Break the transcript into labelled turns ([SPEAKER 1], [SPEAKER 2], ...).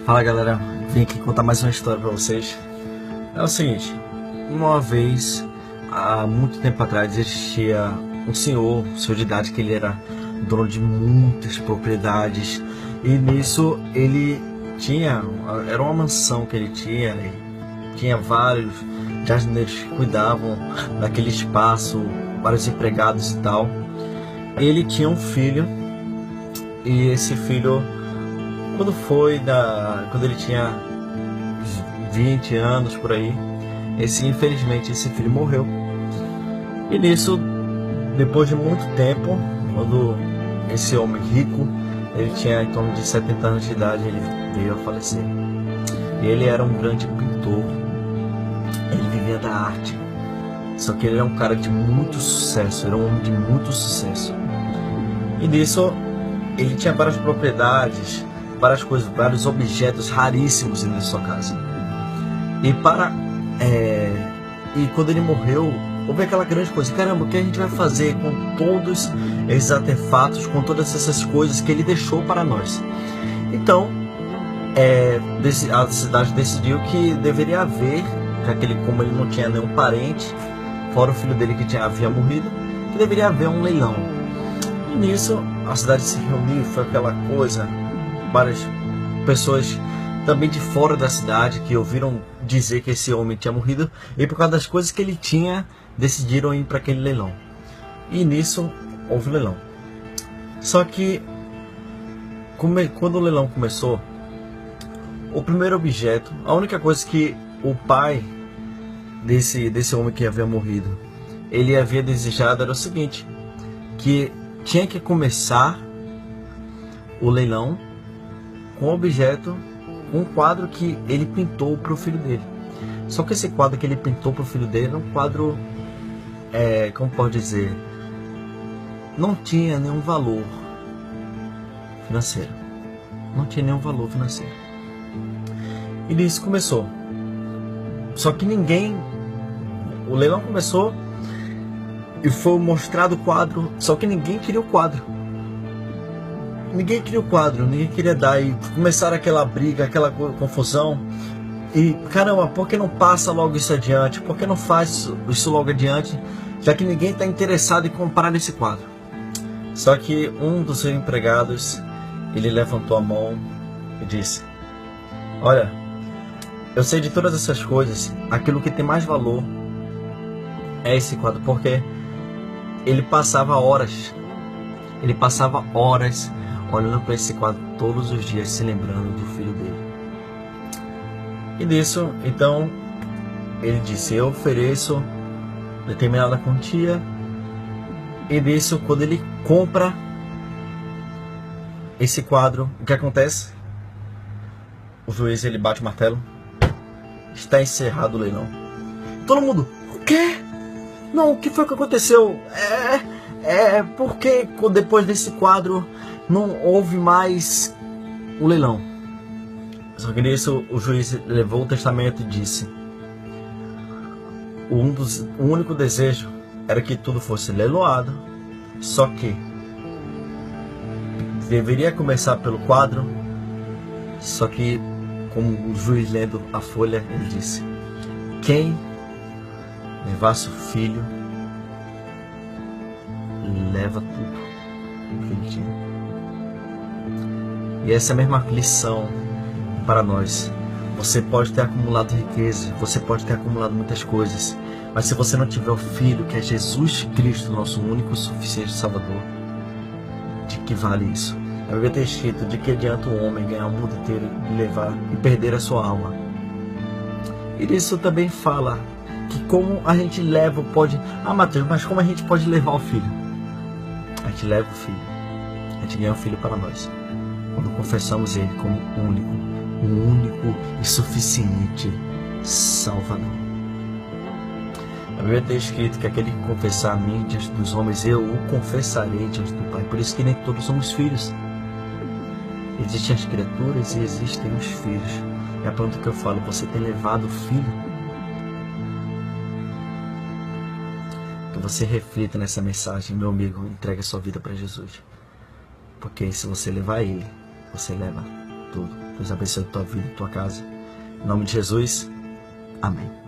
[SPEAKER 1] Fala galera, vim aqui contar mais uma história pra vocês. É o seguinte, uma vez, há muito tempo atrás, existia um senhor de idade que ele era dono de muitas propriedades. E nisso ele era uma mansão que ele tinha vários jardineiros que cuidavam daquele espaço, vários empregados e tal. Ele tinha um filho, e esse filho, quando ele tinha 20 anos por aí, infelizmente esse filho morreu. E nisso, depois de muito tempo, quando esse homem rico, ele tinha em torno de 70 anos de idade, ele veio a falecer. E ele era um grande pintor, ele vivia da arte. Só que ele era um cara de muito sucesso, era um homem de muito sucesso. E nisso, ele tinha várias propriedades, várias coisas, vários objetos raríssimos dentro da sua casa. E quando ele morreu, houve aquela grande coisa: caramba, o que a gente vai fazer com todos esses artefatos, com todas essas coisas que ele deixou para nós? Então, a cidade decidiu que deveria haver, já que como ele não tinha nenhum parente, fora o filho dele que havia morrido, que deveria haver um leilão. E nisso, a cidade se reuniu, foi aquela coisa, várias pessoas também de fora da cidade que ouviram dizer que esse homem tinha morrido, e por causa das coisas que ele tinha, decidiram ir para aquele leilão. E nisso houve o leilão. Só que quando o leilão começou, o primeiro objeto, a única coisa que o pai desse homem que havia morrido, ele havia desejado era o seguinte: que tinha que começar o leilão com um objeto, um quadro que ele pintou para o filho dele. Só que esse quadro que ele pintou para o filho dele era um quadro, como pode dizer, não tinha nenhum valor financeiro. Não tinha nenhum valor financeiro. E nisso começou. Só que o leilão começou e foi mostrado o quadro, só que ninguém queria o quadro. Ninguém queria o quadro, ninguém queria dar. E começaram aquela briga, aquela confusão. E caramba, por que não passa logo isso adiante? Por que não faz isso logo adiante? Já que ninguém está interessado em comprar esse quadro. Só que um dos seus empregados, ele levantou a mão e disse: olha, eu sei de todas essas coisas, aquilo que tem mais valor é esse quadro, porque ele passava horas olhando para esse quadro todos os dias, se lembrando do filho dele. E nisso, então, ele disse: eu ofereço determinada quantia. E nisso, quando ele compra esse quadro, o que acontece? O juiz, ele bate o martelo: está encerrado o leilão. Todo mundo: o quê? Não, o que foi que aconteceu? Por que depois desse quadro não houve mais o leilão? Só que nisso o juiz levou o testamento e disse: o único desejo era que tudo fosse leiloado, só que deveria começar pelo quadro. Só que, como o juiz lendo a folha, ele disse: quem levasse o filho, leva tudo que ele tinha. E essa é a mesma lição para nós. Você pode ter acumulado riqueza, você pode ter acumulado muitas coisas, mas se você não tiver o Filho, que é Jesus Cristo, nosso único e suficiente Salvador, de que vale isso? A Bíblia tem escrito: de que adianta o homem ganhar o mundo inteiro e perder a sua alma? E isso também fala que como a gente Mateus, mas como a gente pode levar o filho? A gente leva o filho, a gente ganha o filho para nós quando confessamos ele como o único e suficiente Salvador. A Bíblia tem escrito que aquele que confessar a mim diante dos homens, eu o confessarei diante do Pai. Por isso que nem todos somos filhos. Existem as criaturas e existem os filhos. É a pergunta que eu falo: você tem levado o filho? Que você reflita nessa mensagem, meu amigo. Entregue a sua vida para Jesus, porque se você levar ele, você leva tudo. Deus abençoe tua vida e tua casa. Em nome de Jesus, amém.